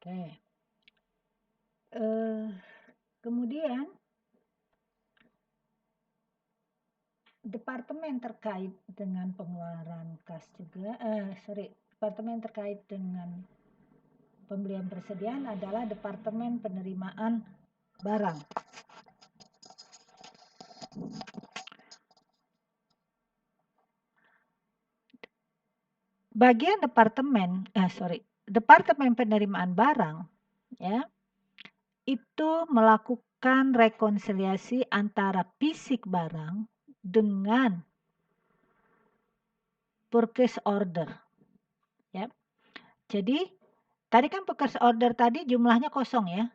Oke. Kemudian departemen terkait dengan pengeluaran kas juga, departemen terkait dengan pembelian persediaan adalah departemen penerimaan barang. Bagian departemen penerimaan barang, ya, itu melakukan rekonsiliasi antara fisik barang dengan purchase order, ya. Jadi tadi kan purchase order tadi jumlahnya kosong, ya.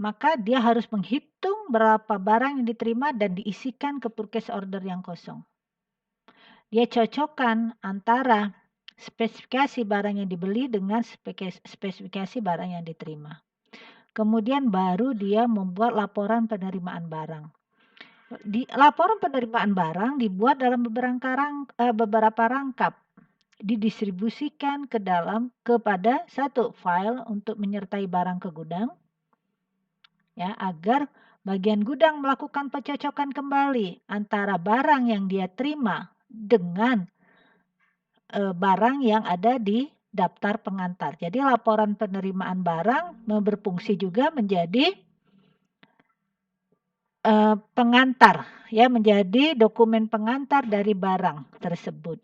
Maka dia harus menghitung berapa barang yang diterima dan diisikan ke purchase order yang kosong. Dia cocokkan antara spesifikasi barang yang dibeli dengan spesifikasi barang yang diterima. Kemudian baru dia membuat laporan penerimaan barang. Laporan penerimaan barang dibuat dalam beberapa rangkap, didistribusikan kepada satu file untuk menyertai barang ke gudang, ya, agar bagian gudang melakukan pencocokan kembali antara barang yang dia terima dengan barang yang ada di daftar pengantar. Jadi laporan penerimaan barang berfungsi juga menjadi pengantar, ya, menjadi dokumen pengantar dari barang tersebut.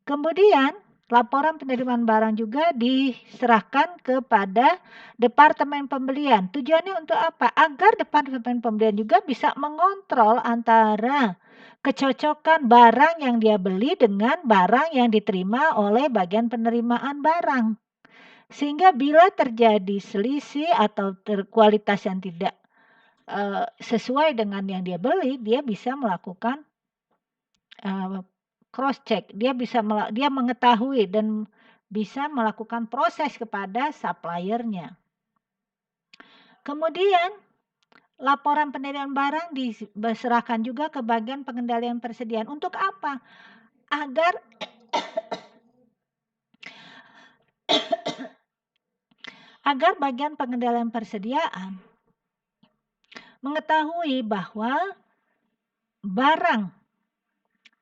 Kemudian laporan penerimaan barang juga diserahkan kepada departemen pembelian. Tujuannya untuk apa? Agar departemen pembelian juga bisa mengontrol antara kecocokan barang yang dia beli dengan barang yang diterima oleh bagian penerimaan barang. Sehingga bila terjadi selisih atau kualitas yang tidak sesuai dengan yang dia beli, dia bisa melakukan cross check. Dia mengetahui dan bisa melakukan proses kepada suppliernya. Kemudian laporan penerimaan barang diserahkan juga ke bagian pengendalian persediaan. Untuk apa? Agar bagian pengendalian persediaan mengetahui bahwa barang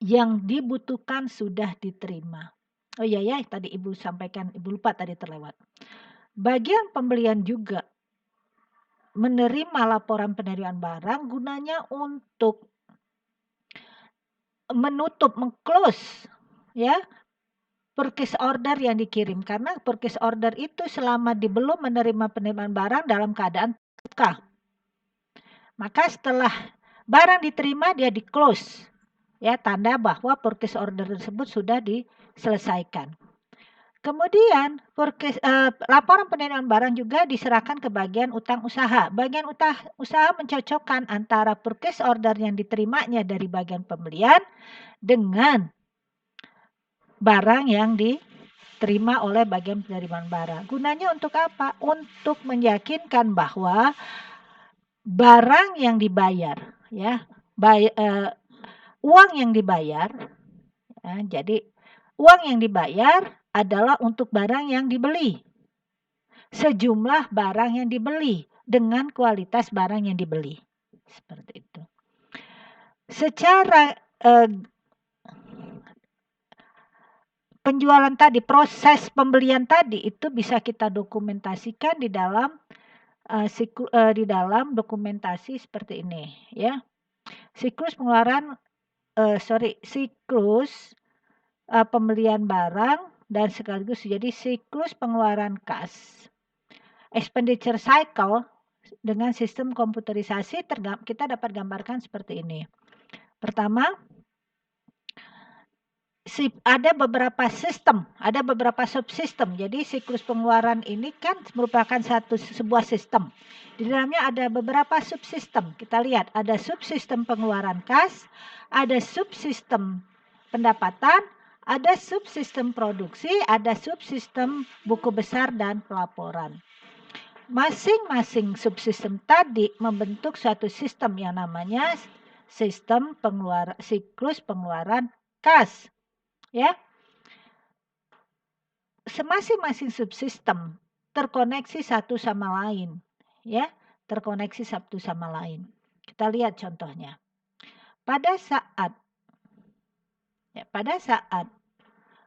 yang dibutuhkan sudah diterima. Oh iya ya, tadi Ibu sampaikan, Ibu lupa tadi terlewat. Bagian pembelian juga menerima laporan penerimaan barang gunanya untuk meng-close, ya, purchase order yang dikirim. Karena purchase order itu selama belum menerima penerimaan barang dalam keadaan terbuka. Maka setelah barang diterima dia di-close, ya, tanda bahwa purchase order tersebut sudah diselesaikan. Kemudian laporan penerimaan barang juga diserahkan ke bagian utang usaha. Bagian usaha mencocokkan antara purchase order yang diterimanya dari bagian pembelian dengan barang yang diterima oleh bagian penerimaan barang. Gunanya untuk apa? Untuk meyakinkan bahwa barang yang dibayar, ya, uang yang dibayar, ya, jadi uang yang dibayar adalah untuk barang yang dibeli. Sejumlah barang yang dibeli dengan kualitas barang yang dibeli. Seperti itu. Secara penjualan tadi, proses pembelian tadi itu bisa kita dokumentasikan di dalam dokumentasi seperti ini, ya. Siklus pembelian barang dan sekaligus jadi siklus pengeluaran kas. Expenditure cycle dengan sistem komputerisasi kita dapat gambarkan seperti ini. Pertama, ada beberapa subsistem. Jadi siklus pengeluaran ini kan merupakan sebuah sistem. Di dalamnya ada beberapa subsistem. Kita lihat ada subsistem pengeluaran kas, ada subsistem pendapatan, ada subsistem produksi, ada subsistem buku besar dan pelaporan. Masing-masing subsistem tadi membentuk suatu sistem yang namanya siklus pengeluaran kas. Ya, masing-masing subsistem terkoneksi satu sama lain, ya, terkoneksi satu sama lain. Kita lihat contohnya. Pada saat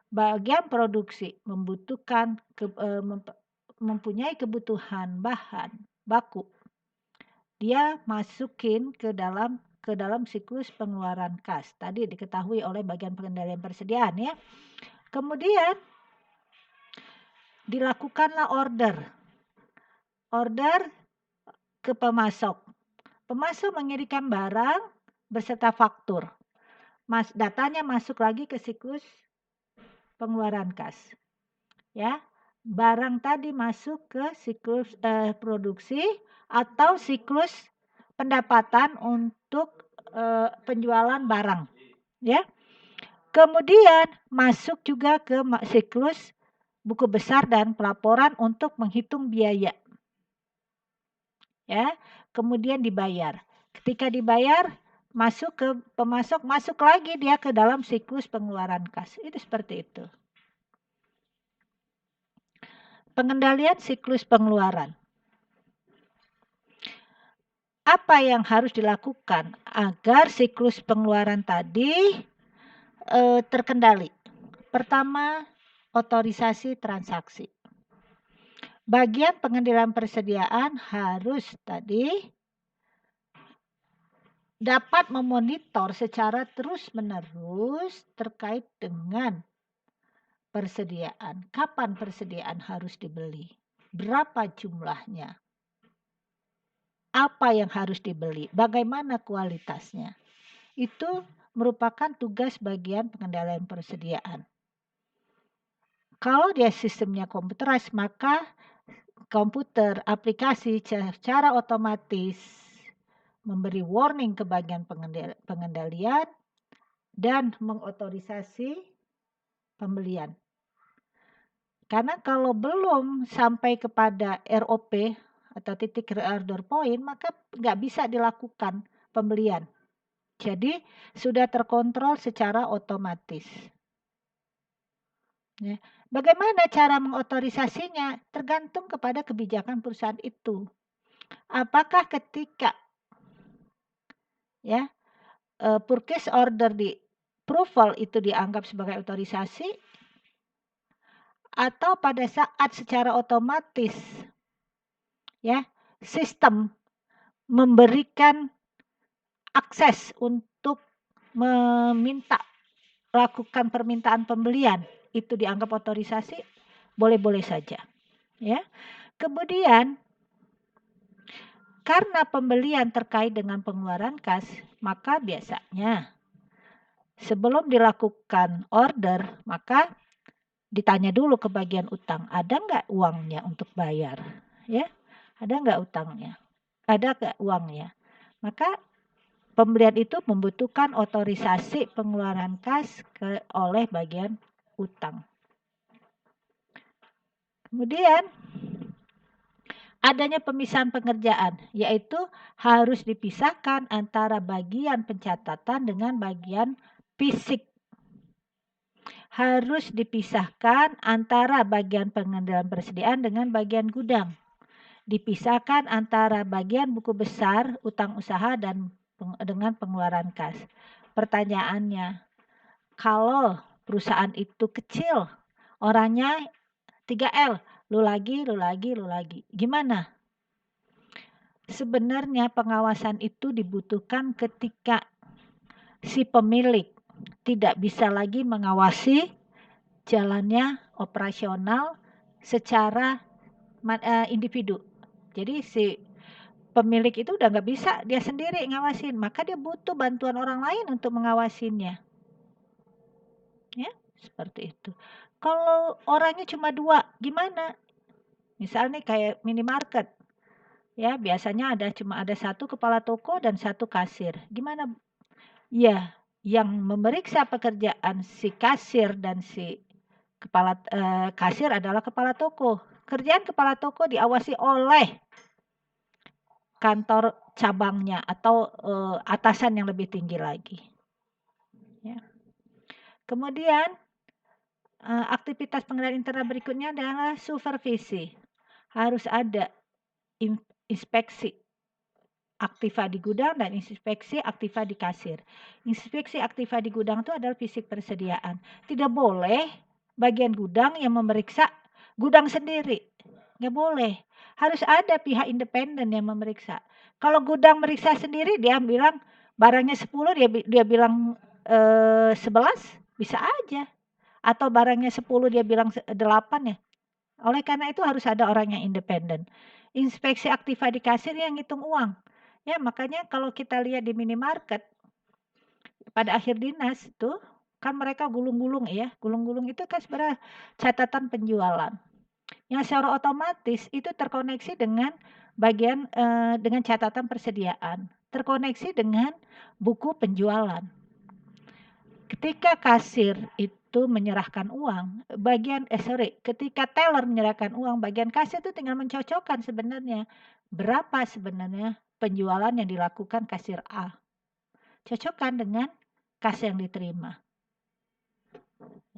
bagian produksi mempunyai kebutuhan bahan baku, dia masukin ke dalam siklus pengeluaran kas. Tadi diketahui oleh bagian pengendalian persediaan, ya. Kemudian dilakukanlah order ke pemasok. Pemasok mengirimkan barang beserta faktur. Datanya masuk lagi ke siklus pengeluaran kas. Ya, barang tadi masuk ke siklus produksi atau siklus pendapatan untuk penjualan barang. Ya, kemudian masuk juga ke siklus buku besar dan pelaporan untuk menghitung biaya. Ya, kemudian dibayar. Ketika dibayar, masuk ke pemasok, masuk lagi dia ke dalam siklus pengeluaran kas. Itu seperti itu. Pengendalian siklus pengeluaran. Apa yang harus dilakukan agar siklus pengeluaran tadi terkendali? Pertama, otorisasi transaksi. Bagian pengendalian persediaan harus tadi dapat memonitor secara terus-menerus terkait dengan persediaan. Kapan persediaan harus dibeli? Berapa jumlahnya? Apa yang harus dibeli? Bagaimana kualitasnya? Itu merupakan tugas bagian pengendalian persediaan. Kalau dia sistemnya komputerized, maka komputer, aplikasi secara otomatis memberi warning ke bagian pengendalian dan mengotorisasi pembelian. Karena kalau belum sampai kepada ROP atau titik reorder point, maka nggak bisa dilakukan pembelian. Jadi sudah terkontrol secara otomatis. Ya. Bagaimana cara mengotorisasinya? Tergantung kepada kebijakan perusahaan itu. Apakah ketika purchase order di approval itu dianggap sebagai otorisasi, atau pada saat secara otomatis sistem memberikan akses untuk lakukan permintaan pembelian, itu dianggap otorisasi, boleh-boleh saja. Ya. Kemudian karena pembelian terkait dengan pengeluaran kas, maka biasanya sebelum dilakukan order, maka ditanya dulu ke bagian utang, ada nggak uangnya untuk bayar? Ya, ada nggak utangnya? Ada nggak uangnya? Maka pembelian itu membutuhkan otorisasi pengeluaran kas oleh bagian utang. Kemudian adanya pemisahan pengerjaan, yaitu harus dipisahkan antara bagian pencatatan dengan bagian fisik. Harus dipisahkan antara bagian pengendalian persediaan dengan bagian gudang. Dipisahkan antara bagian buku besar, utang usaha dan dengan pengeluaran kas. Pertanyaannya, kalau perusahaan itu kecil, orangnya 3L, lu lagi. Gimana? Sebenarnya pengawasan itu dibutuhkan ketika si pemilik tidak bisa lagi mengawasi jalannya operasional secara individu. Jadi si pemilik itu udah nggak bisa dia sendiri ngawasin, maka dia butuh bantuan orang lain untuk mengawasinya. Ya, seperti itu. Kalau orangnya cuma 2, gimana? Misalnya kayak minimarket. Ya, biasanya cuma ada 1 kepala toko dan 1 kasir. Gimana? Ya, yang memeriksa pekerjaan si kasir dan si kasir adalah kepala toko. Kerjaan kepala toko diawasi oleh kantor cabangnya atau atasan yang lebih tinggi lagi. Ya. Kemudian aktivitas pengendalian internal berikutnya adalah supervisi. harus ada inspeksi aktiva di gudang dan inspeksi aktiva di kasir. Inspeksi aktiva di gudang itu adalah fisik persediaan. Tidak boleh bagian gudang yang memeriksa gudang sendiri. Nggak boleh. Harus ada pihak independen yang memeriksa. Kalau gudang meriksa sendiri, dia bilang barangnya 10, dia bilang 11, bisa aja. Atau barangnya 10, dia bilang 8 ya. Oleh karena itu harus ada orang yang independen. Inspeksi aktiva di kasir yang ngitung uang. Ya, makanya kalau kita lihat di minimarket, pada akhir dinas itu, kan mereka gulung-gulung ya. Gulung-gulung itu kan sebenarnya catatan penjualan. Yang secara otomatis itu terkoneksi dengan bagian dengan catatan persediaan. Terkoneksi dengan buku penjualan. Ketika kasir itu menyerahkan uang, ketika teller menyerahkan uang, bagian kasir itu tinggal mencocokkan sebenarnya berapa sebenarnya penjualan yang dilakukan kasir A. Cocokkan dengan kas yang diterima.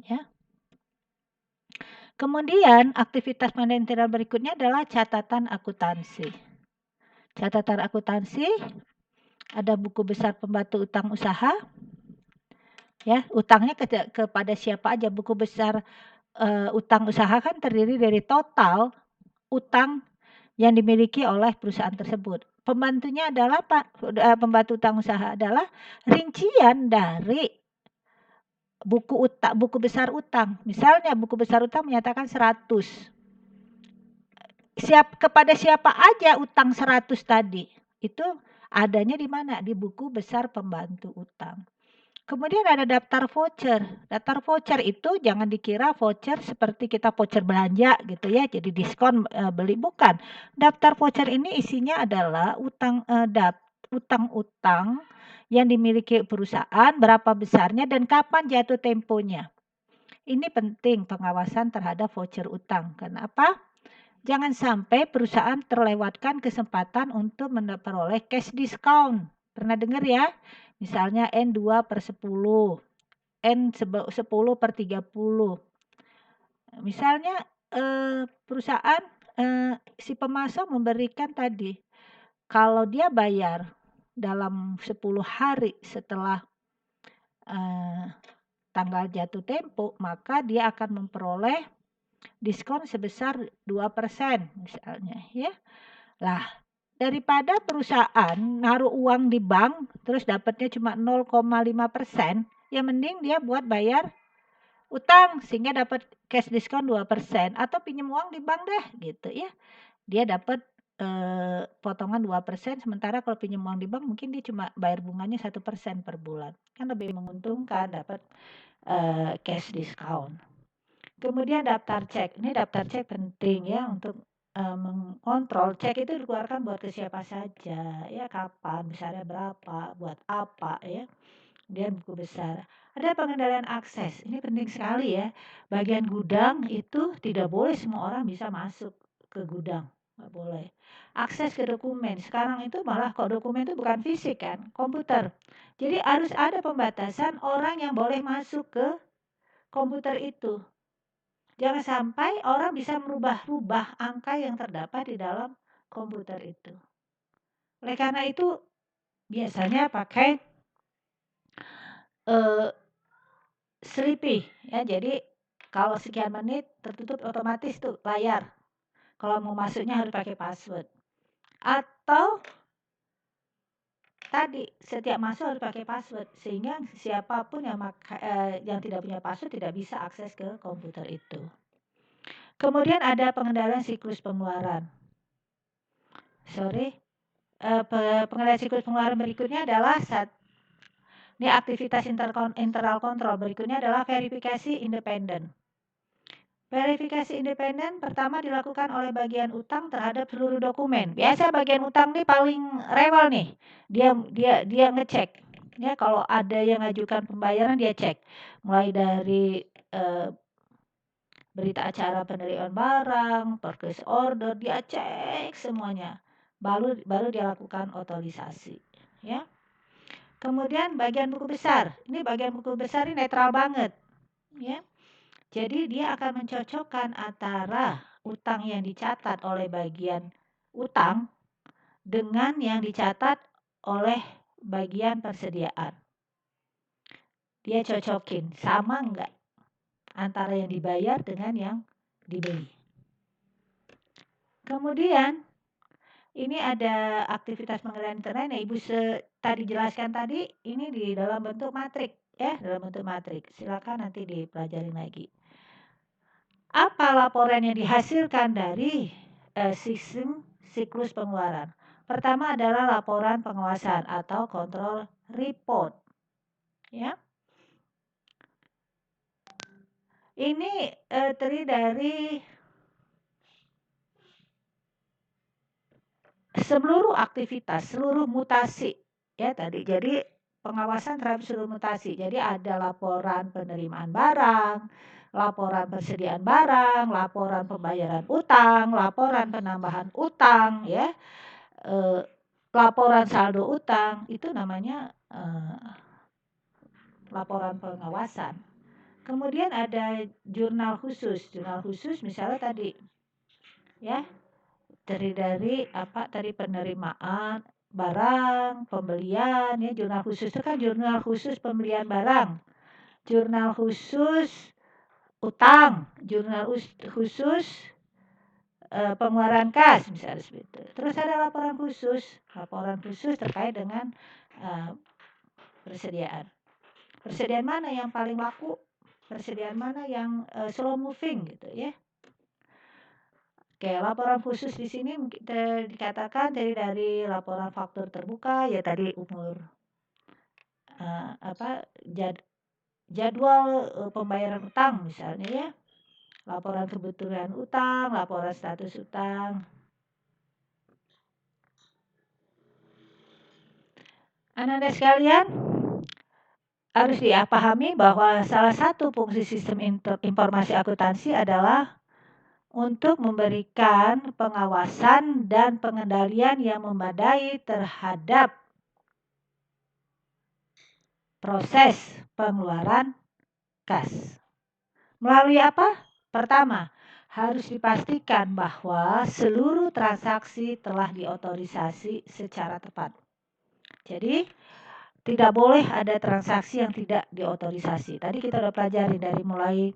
Ya. Kemudian aktivitas manajerial berikutnya adalah catatan akuntansi. Catatan akuntansi, ada buku besar pembantu utang usaha. Ya, utangnya kepada siapa aja. Buku besar utang usaha kan terdiri dari total utang yang dimiliki oleh perusahaan tersebut. Pembantunya adalah pembantu utang usaha adalah rincian dari buku besar utang. Misalnya buku besar utang menyatakan 100. Kepada siapa aja utang 100 tadi? Itu adanya di mana? Di buku besar pembantu utang. Kemudian ada daftar voucher. Daftar voucher itu jangan dikira voucher seperti kita voucher belanja gitu ya, jadi diskon beli, bukan. Daftar voucher ini isinya adalah utang-utang yang dimiliki perusahaan, berapa besarnya dan kapan jatuh temponya. Ini penting pengawasan terhadap voucher utang. Kenapa? Jangan sampai perusahaan terlewatkan kesempatan untuk memperoleh cash discount. Pernah dengar ya? Misalnya N2/10, N10/30. Misalnya perusahaan si pemasok memberikan tadi, kalau dia bayar dalam 10 hari setelah tanggal jatuh tempo, maka dia akan memperoleh diskon sebesar 2% misalnya ya. Lah, daripada perusahaan naruh uang di bank terus dapatnya cuma 0,5%, ya mending dia buat bayar utang sehingga dapat cash diskon 2% atau pinjam uang di bank deh gitu ya. Dia dapat potongan 2%, sementara kalau pinjam uang di bank mungkin dia cuma bayar bunganya 1% per bulan. Kan lebih menguntungkan dapat cash discount. Kemudian daftar cek. Ini daftar cek penting ya untuk mengontrol cek itu dikeluarkan buat ke siapa saja, ya kapan, misalnya berapa, buat apa ya. Kemudian buku besar. Ada pengendalian akses. Ini penting sekali ya. Bagian gudang itu tidak boleh semua orang bisa masuk ke gudang. Nggak boleh. Akses ke dokumen. Sekarang itu malah kok dokumen itu bukan fisik kan, komputer. Jadi harus ada pembatasan orang yang boleh masuk ke komputer itu. Jangan sampai orang bisa merubah-rubah angka yang terdapat di dalam komputer itu. Oleh karena itu biasanya pakai Sleepy ya, jadi kalau sekian menit tertutup otomatis tuh layar. Kalau mau masuknya harus pakai password. Atau tadi setiap masuk harus pakai password sehingga siapapun yang tidak punya password tidak bisa akses ke komputer itu. Kemudian ada pengendalian siklus pengeluaran. Pengendalian siklus pengeluaran berikutnya adalah ini aktivitas internal kontrol. Berikutnya adalah verifikasi independen. Verifikasi independen pertama dilakukan oleh bagian utang terhadap seluruh dokumen. Biasa bagian utang nih paling rewel nih. Dia ngecek. Ya, kalau ada yang ngajukan pembayaran dia cek. Mulai dari berita acara penerimaan barang, purchase order, dia cek semuanya. Baru dia lakukan otorisasi, ya. Kemudian bagian buku besar. Ini bagian buku besar ini netral banget, ya. Jadi dia akan mencocokkan antara utang yang dicatat oleh bagian utang dengan yang dicatat oleh bagian persediaan. Dia cocokin, sama enggak antara yang dibayar dengan yang dibeli. Kemudian ini ada aktivitas pengelolaan internet yang Ibu tadi jelaskan tadi, ini di dalam bentuk matrik ya, dalam bentuk matrik. Silakan nanti dipelajari lagi. Apa laporan yang dihasilkan dari sistem siklus pengeluaran? Pertama adalah laporan pengawasan atau control report. Ya. Ini terdiri dari seluruh aktivitas, seluruh mutasi ya tadi. Jadi pengawasan terhadap seluruh mutasi. Jadi ada laporan penerimaan barang, laporan persediaan barang, laporan pembayaran utang, laporan penambahan utang ya. Laporan saldo utang itu namanya laporan pengawasan. Kemudian ada jurnal khusus. Jurnal khusus misalnya tadi ya, terdiri dari apa tadi, penerimaan barang, pembelian ya. Jurnal khusus itu kan jurnal khusus pembelian barang, jurnal khusus utang, jurnal khusus pengeluaran kas misalnya seperti itu. Terus ada laporan khusus terkait dengan persediaan. Persediaan mana yang paling laku? Persediaan mana yang slow moving gitu ya? Oke, laporan khusus di sini dikatakan dari laporan faktur terbuka ya tadi umur jadwal pembayaran utang misalnya ya. Laporan kebutuhan utang, laporan status utang. Anak-anak sekalian, harus dipahami bahwa salah satu fungsi sistem informasi akuntansi adalah untuk memberikan pengawasan dan pengendalian yang memadai terhadap proses pengeluaran kas. Melalui apa? Pertama, harus dipastikan bahwa seluruh transaksi telah diotorisasi secara tepat. Jadi, tidak boleh ada transaksi yang tidak diotorisasi. Tadi kita sudah pelajari dari mulai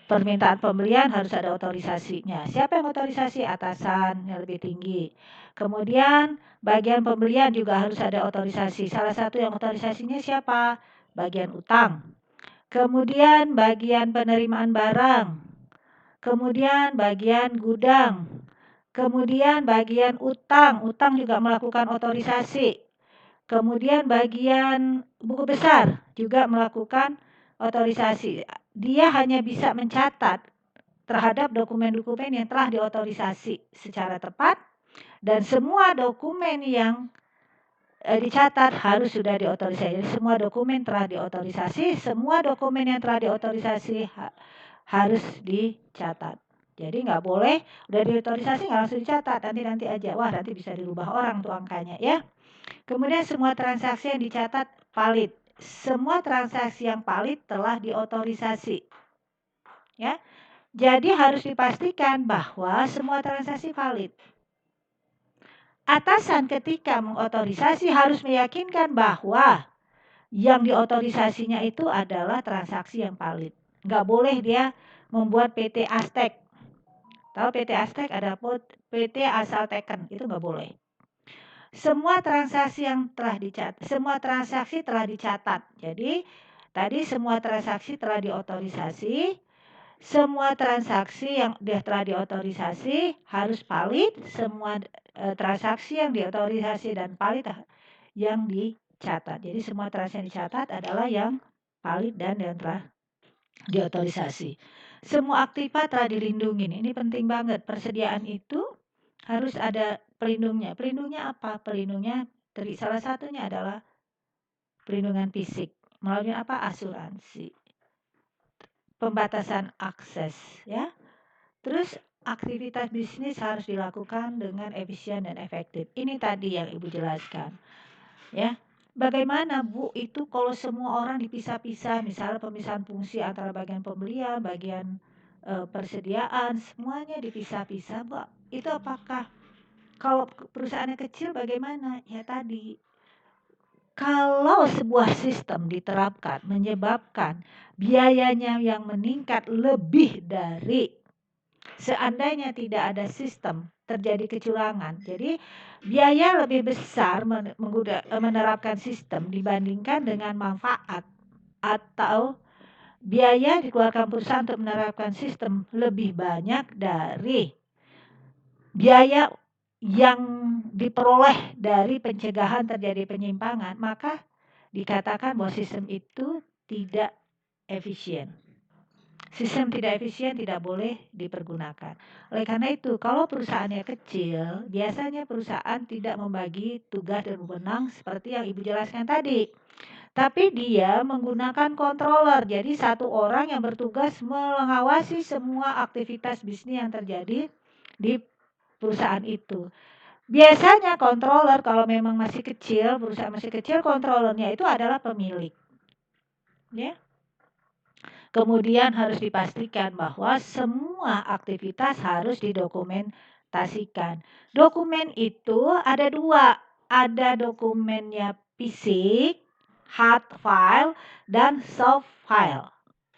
permintaan pembelian harus ada otorisasinya. Siapa yang otorisasi? Atasan yang lebih tinggi. Kemudian bagian pembelian juga harus ada otorisasi. Salah satu yang otorisasinya siapa? Bagian utang. Kemudian bagian penerimaan barang. Kemudian bagian gudang. Kemudian bagian utang. Utang juga melakukan otorisasi. Kemudian bagian buku besar juga melakukan otorisasi. Dia hanya bisa mencatat terhadap dokumen-dokumen yang telah diotorisasi secara tepat, dan semua dokumen yang dicatat harus sudah diotorisasi. Jadi semua dokumen telah diotorisasi, semua dokumen yang telah diotorisasi harus dicatat. Jadi nggak boleh udah diotorisasi nggak langsung dicatat, nanti aja. Wah, nanti bisa dirubah orang tuh angkanya ya. Kemudian semua transaksi yang dicatat valid. Semua transaksi yang valid telah diotorisasi. Ya. Jadi harus dipastikan bahwa semua transaksi valid. Atasan ketika mengotorisasi harus meyakinkan bahwa yang diotorisasinya itu adalah transaksi yang valid. Nggak boleh dia membuat PT Aztec. Tahu PT Aztec ada PT asal teken, itu nggak boleh. Semua transaksi yang telah dicatat, semua transaksi telah dicatat. Jadi tadi semua transaksi telah diotorisasi, semua transaksi yang telah diotorisasi harus valid, semua transaksi yang diotorisasi dan valid yang dicatat. Jadi semua transaksi yang dicatat adalah yang valid dan yang telah diotorisasi. Semua aktiva telah dilindungi. Ini penting banget. Persediaan itu harus ada pelindungnya. Pelindungnya apa? Pelindungnya salah satunya adalah perlindungan fisik. Melalui apa? Asuransi. Pembatasan akses ya. Terus aktivitas bisnis harus dilakukan dengan efisien dan efektif. Ini tadi yang Ibu jelaskan. Ya. Bagaimana Bu itu kalau semua orang dipisah-pisah, misalnya pemisahan fungsi antara bagian pembelian, bagian persediaan, semuanya dipisah-pisah, Mbak. Itu apakah kalau perusahaannya kecil bagaimana? Ya tadi, kalau sebuah sistem diterapkan menyebabkan biayanya yang meningkat lebih dari seandainya tidak ada sistem, terjadi kecurangan. Jadi biaya lebih besar menerapkan sistem dibandingkan dengan manfaat, atau biaya dikeluarkan perusahaan untuk menerapkan sistem lebih banyak dari biaya yang diperoleh dari pencegahan terjadi penyimpangan, maka dikatakan bahwa sistem itu tidak efisien. Sistem tidak efisien tidak boleh dipergunakan. Oleh karena itu, kalau perusahaannya kecil, biasanya perusahaan tidak membagi tugas dan wewenang seperti yang Ibu jelaskan tadi. Tapi dia menggunakan controller. Jadi satu orang yang bertugas mengawasi semua aktivitas bisnis yang terjadi di perusahaan itu. Biasanya controller kalau memang masih kecil, perusahaan masih kecil, controllernya itu adalah pemilik. Ya. Kemudian harus dipastikan bahwa semua aktivitas harus didokumentasikan. Dokumen itu ada dua, ada dokumennya fisik, hard file, dan soft file.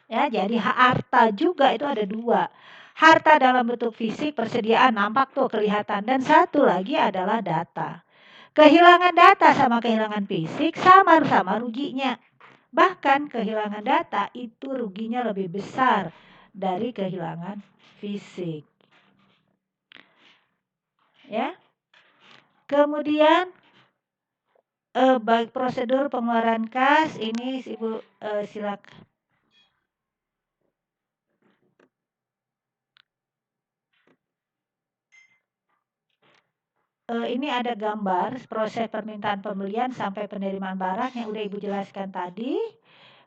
Ya, jadi harta juga itu ada dua. Harta dalam bentuk fisik, persediaan, nampak tuh kelihatan. Dan satu lagi adalah data. Kehilangan data sama kehilangan fisik sama-sama ruginya. Bahkan kehilangan data itu ruginya lebih besar dari kehilangan fisik. Ya. Kemudian baik prosedur pengeluaran kas ini Ibu silakan. Ini ada gambar proses permintaan pembelian sampai penerimaan barang yang udah Ibu jelaskan tadi.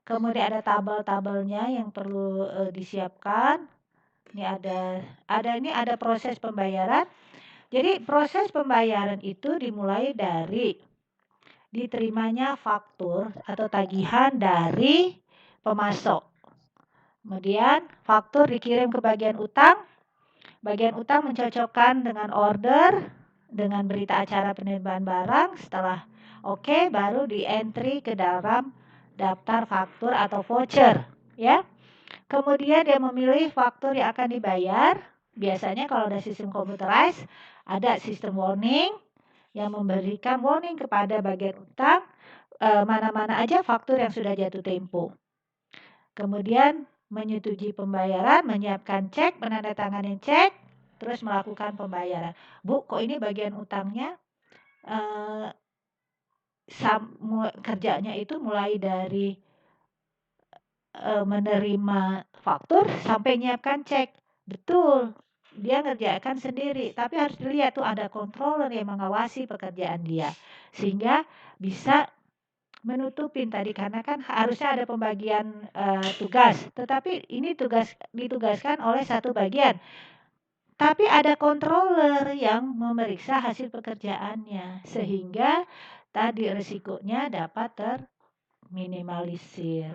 Kemudian ada tabel-tabelnya yang perlu disiapkan. Ini ada proses pembayaran. Jadi proses pembayaran itu dimulai dari diterimanya faktur atau tagihan dari pemasok. Kemudian faktur dikirim ke bagian utang. Bagian utang mencocokkan dengan order, dengan berita acara penerimaan barang. Setelah oke, baru di entry ke dalam daftar faktur atau voucher, ya. Kemudian dia memilih faktur yang akan dibayar. Biasanya kalau ada sistem computerized, ada sistem warning yang memberikan warning kepada bagian utang mana-mana aja faktur yang sudah jatuh tempo. Kemudian menyetujui pembayaran, menyiapkan cek, menandatangani cek, terus melakukan pembayaran. Bu, kok ini bagian utangnya kerjanya itu mulai dari menerima faktur sampai nyiapkan cek. Betul, dia ngerjakan sendiri, tapi harus dilihat tuh ada controller yang mengawasi pekerjaan dia, sehingga bisa menutupin tadi, karena kan harusnya ada pembagian tugas, tetapi ini ditugaskan oleh satu bagian, tapi ada controller yang memeriksa hasil pekerjaannya, sehingga tadi risikonya dapat terminimalisir.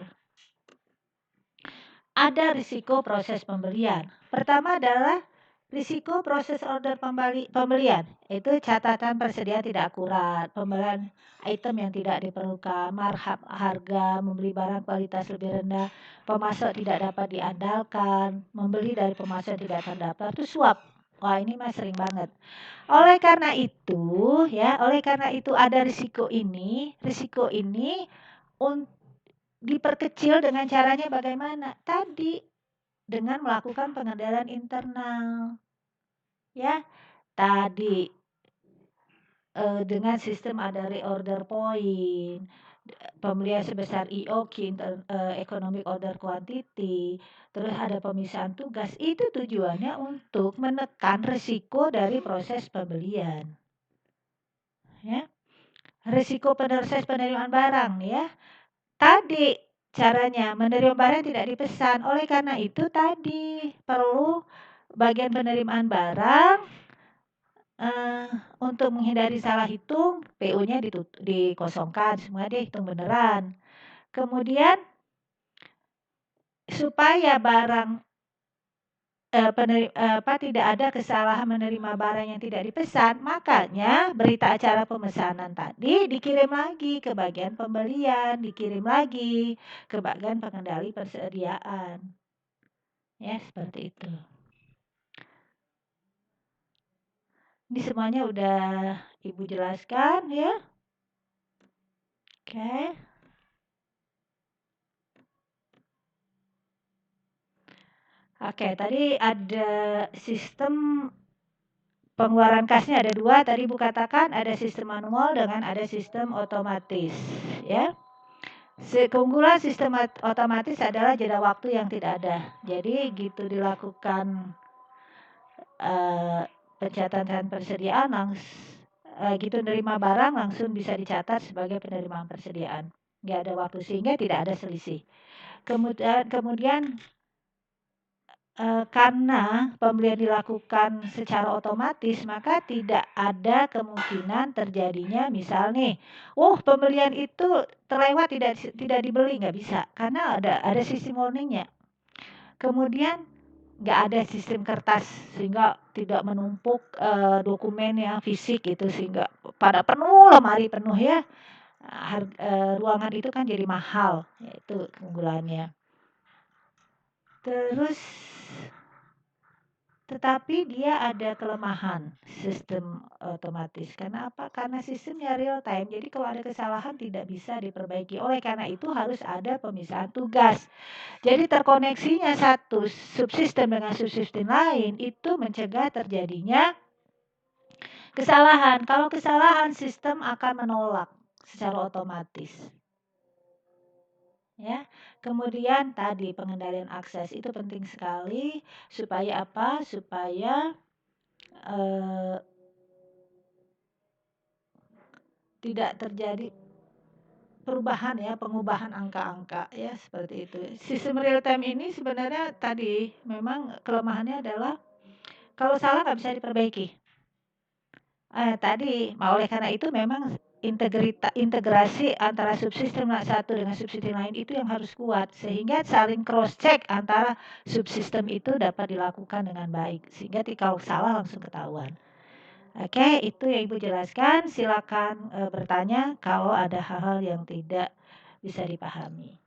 Ada risiko proses pembelian. Pertama adalah risiko proses order pembelian, itu catatan persediaan tidak akurat, pembelian item yang tidak diperlukan, markup harga, membeli barang kualitas lebih rendah, pemasok tidak dapat diandalkan, membeli dari pemasok yang tidak terdaftar, itu suap. Wah, ini mah sering banget. Oleh karena itu ada risiko ini diperkecil dengan caranya bagaimana? Tadi dengan melakukan pengendalian internal. Ya, tadi dengan sistem ada reorder point, pembelian sebesar EOQ, economic order quantity, terus ada pemisahan tugas. Itu tujuannya untuk menekan risiko dari proses pembelian. Ya. Risiko proses penerimaan barang ya. Tadi caranya menerima barang tidak dipesan. Oleh karena itu tadi perlu bagian penerimaan barang untuk menghindari salah hitung, PO-nya dikosongkan, semua dihitung beneran. Kemudian supaya barang tidak ada kesalahan menerima barang yang tidak dipesan, makanya berita acara pemesanan tadi dikirim lagi ke bagian pembelian, dikirim lagi ke bagian pengendali persediaan. Ya, seperti itu. Ini semuanya udah Ibu jelaskan ya. Oke. Oke, tadi ada sistem pengeluaran kasnya ada 2, tadi Bu katakan ada sistem manual dengan ada sistem otomatis, ya. Keunggulan sistem otomatis adalah jeda waktu yang tidak ada. Jadi gitu dilakukan pencatatan persediaan gitu nerima barang langsung bisa dicatat sebagai penerimaan persediaan. Nggak ada waktu sehingga tidak ada selisih. Kemudian karena pembelian dilakukan secara otomatis, maka tidak ada kemungkinan terjadinya misal nih, pembelian itu terlewat tidak dibeli, nggak bisa, karena ada sistem warningnya. Kemudian nggak ada sistem kertas sehingga tidak menumpuk dokumen yang fisik gitu sehingga pada penuh lemari penuh ya. Ruangan itu kan jadi mahal, itu keunggulannya. Terus tetapi dia ada kelemahan sistem otomatis. Karena apa? Karena sistemnya real time. Jadi kalau ada kesalahan tidak bisa diperbaiki. Oleh karena itu harus ada pemisahan tugas. Jadi terkoneksinya satu subsistem dengan subsistem lain itu mencegah terjadinya kesalahan. Kalau kesalahan sistem akan menolak secara otomatis. Ya. Kemudian tadi pengendalian akses itu penting sekali supaya apa? Supaya tidak terjadi perubahan ya, pengubahan angka-angka ya seperti itu. Sistem real time ini sebenarnya tadi memang kelemahannya adalah kalau salah nggak bisa diperbaiki. Tadi, oleh karena itu memang integrasi antara subsistem satu dengan subsistem lain itu yang harus kuat sehingga saling cross check antara subsistem itu dapat dilakukan dengan baik sehingga kalau salah langsung ketahuan. Oke, itu yang Ibu jelaskan. Silakan bertanya kalau ada hal-hal yang tidak bisa dipahami.